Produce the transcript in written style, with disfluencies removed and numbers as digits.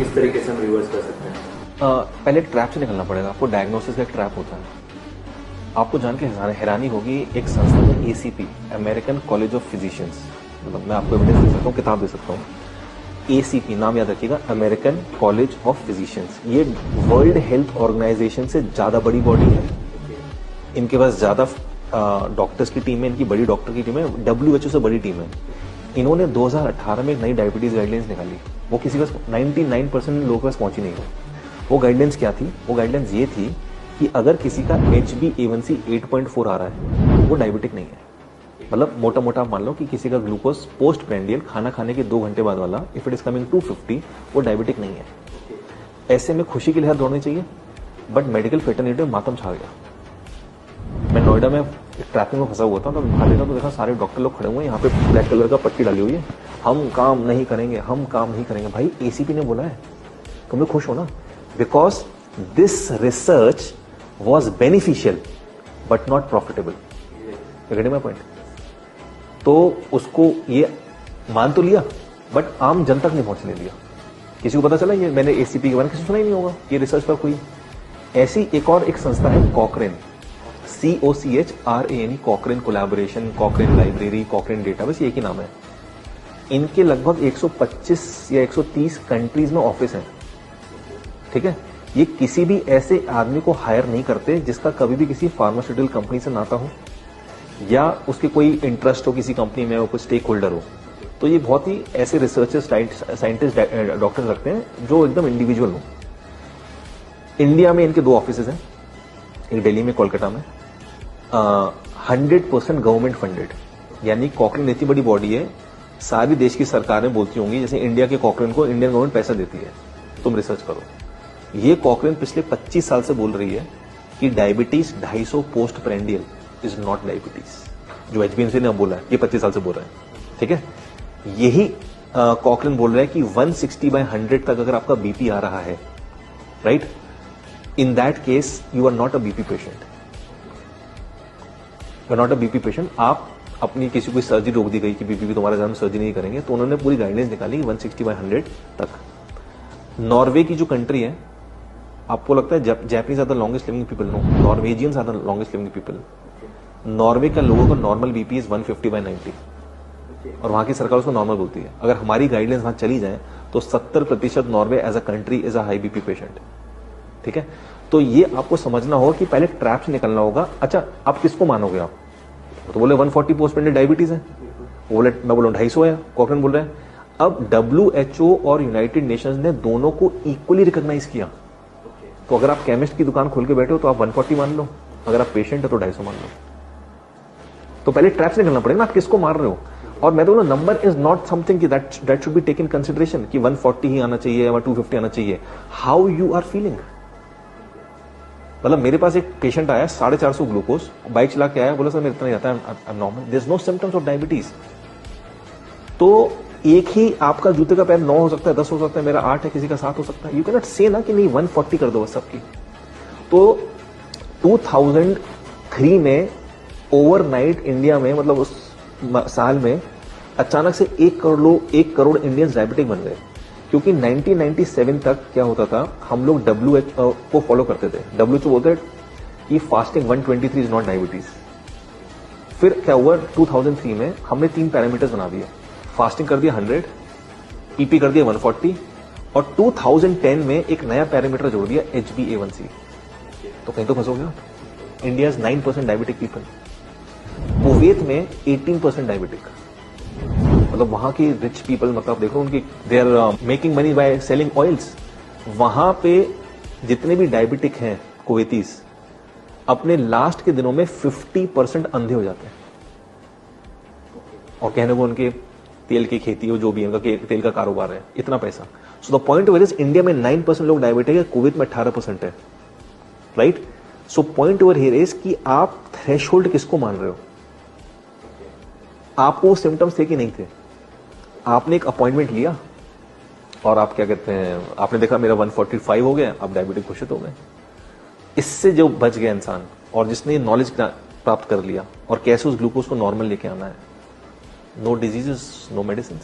किस तरीके से हम रिवर्स कर सकते हैं? पहले एक ट्रैप से निकलना पड़ेगा। आपको डायग्नोसिस का एक ट्रैप होता है। आपको जान के हैरानी होगी, एक संस्था है ACP, American college of physicians, मतलब मैं आपको एविडेंस दे सकता हूँ, किताब दे सकता हूँ। ACP नाम याद रखिएगा, अमेरिकन कॉलेज ऑफ फिजिशियंस। ये वर्ल्ड हेल्थ ऑर्गेनाइजेशन से ज्यादा बड़ी बॉडी है। इनके पास ज्यादा डॉक्टर्स की टीम है, इनकी बड़ी डॉक्टर की टीम है, WHO से बड़ी टीम है। इन्होंने 2018 में एक नई डायबिटीज गाइडलाइंस निकाली। वो किसी पास 99% लोगों के पास पहुंची नहीं है। वो गाइडलाइंस क्या थी? वो गाइडलाइंस ये थी कि अगर किसी का HbA1c 8.4 आ रहा है, वो डायबिटिक नहीं है। मतलब मोटा मोटा मान लो कि किसी का ग्लूकोज पोस्ट प्रेंडियल खाना खाने के 2 घंटे बाद वाला, इफ इट इज कमिंग 250, वो डायबिटिक नहीं है। ऐसे में खुशी की लहर दौड़नी चाहिए, बट मेडिकल फेटर्निटी में मातम छा गया। मैं नोएडा में ट्रैफिक में फंसा हुआ था, तो बाहर देखा तो देखा सारे डॉक्टर लोग खड़े हुए हैं, यहाँ पे ब्लैक कलर का पट्टी डाली हुई है, हम काम नहीं करेंगे, हम काम नहीं करेंगे। भाई ACP ने बोला है, तुम लोग खुश हो ना, because this research was beneficial but not profitable. Getting my point? तो उसको ये मान तो लिया, बट आम जन तक नहीं पहुंचने दिया। किसी को पता चला ये मैंने ACP के बारे में किसी सुना ही नहीं होगा, ये रिसर्च पर हुई। ऐसी एक संस्था है कॉकरेन, COCHRANE, कॉकरेन कोलैबोरेशन, कॉकरेन लाइब्रेरी, कॉकरेन डेटाबेस, ये एक ही नाम है। इनके लगभग 125 या 130 कंट्रीज में ऑफिस है। ठीक है, ये किसी भी ऐसे आदमी को हायर नहीं करते जिसका कभी भी किसी फार्मास्यूटिकल कंपनी से नाता हो, या उसके कोई इंटरेस्ट हो किसी कंपनी में, वो कोई स्टेक होल्डर हो। तो ये बहुत ही ऐसे रिसर्चर्स, साइंटिस्ट, डॉक्टर रखते हैं जो एकदम इंडिविजुअल हो। इंडिया में इनके 2 ऑफिसेज हैं, एक दिल्ली में, कोलकाता में। 100% गवर्नमेंट फंडेड, यानी कॉकरेन इतनी बड़ी बॉडी है, सारी देश की सरकारें बोलती होंगी जैसे इंडिया के कॉकरेन को इंडियन गवर्नमेंट पैसा देती है, तुम रिसर्च करो। ये कॉकरेन पिछले 25 साल से बोल रही है कि diabetes 250 post prandial is not diabetes. जो HbA1c ने बोला है, ये 25 साल से बोल रहे हैं। ठीक है, यही कॉकरेन बोल रहा है कि 160/100 तक अगर आपका BP आ रहा है, right, in that case you are not a BP patient. You are not a BP patient. आप अपनी किसी को सर्जरी रोक दी गई कि BP की तुम्हारे ज्यादा सर्जरी नहीं करेंगे, तो उन्होंने पूरी गाइडलाइंस निकाली 160/100 तक। नॉर्वे की जो कंट्री है, आपको लगता है Japanese are the longest living people? No, Norwegians are the longest living people. Norway का लोगों का नॉर्मल BP इज 150/90, और वहां की सरकार उसको नॉर्मल बोलती है। अगर हमारी गाइडलाइंस वहां चली जाए तो 70% Norway as a country is a high BP patient. ठीक है, तो ये आपको समझना होगा कि पहले ट्रैप से निकलना होगा। अच्छा, आप किसको मानोगे? आप तो बोले 140 पोस्ट प्रेंडियल डायबिटीज है, बोले मैं बोलूं 250 है, कॉकरेन बोल रहे हैं। अब WHO और यूनाइटेड नेशंस ने दोनों को इक्वली रिकॉग्नाइज किया। तो अगर आप केमिस्ट की दुकान खोल के बैठे हो तो आप 140 मान लो, अगर आप पेशेंट है तो 250 मान लो। तो पहले ट्रैप से निकलना पड़ेगा ना, आप किसको मार रहे हो। और मैं तो बोलूं, number is not something that should be taken consideration कि 140 ही आना चाहिए या 250 आना चाहिए। How you are feeling. मतलब मेरे पास एक पेशेंट आया 450 ग्लूकोज, बाइक चला के आया, बोला सर मेरे इतना ही आता है, normal, there is no symptoms of diabetes. तो एक ही आपका जूते का पैर 9 हो सकता है, 10 हो सकता है, मेरा 8 है, किसी का 7 हो सकता है। यू कैन नॉट से ना कि नहीं 140 कर दो बस सबकी। तो 2003 में ओवरनाइट इंडिया में, मतलब उस साल में अचानक से 1 करोड़ इंडियंस डायबिटिक बन गए। क्योंकि 1997 तक क्या होता था, हम लोग WHO को फॉलो करते थे। WHO बोलते कि फास्टिंग 123 इज नॉट डायबिटीज। फिर क्या हुआ, 2003 में हमने 3 पैरामीटर्स बना दिए। फास्टिंग कर दिया 100, EP कर दिया 140, और 2010 में एक नया पैरामीटर जोड़ दिया HbA1c। तो कहीं तो फंसोगे आप। इंडिया 9% डायबिटिक पीपल, कुवैत में 18% डायबिटिक। मतलब वहां की रिच पीपल, मतलब देखो उनकी, they are making money by selling oils. वहां पे जितने भी डायबिटिक हैं कुवैतीज, अपने लास्ट के दिनों में 50% अंधे हो जाते हैं। और कहने को उनके तेल की खेती हो, जो भी उनका तेल का कारोबार है, इतना पैसा। So the point where is, India में 9% लोग डायबिटिक है, कुवैत में 18% है, right. So point over here is कि आप थ्रेशोल्ड किसको मान रहे हो। आपको सिम्टम्स थे कि नहीं थे, आपने एक अपॉइंटमेंट लिया और आप क्या कहते हैं, आपने देखा मेरा 145 हो गया, आप डायबिटिक घोषित हो गए। इससे जो बच गया इंसान, और जिसने नॉलेज प्राप्त कर लिया और कैसे उस ग्लूकोज को नॉर्मल लेके आना है, नो डिजीजेस, नो मेडिसिन।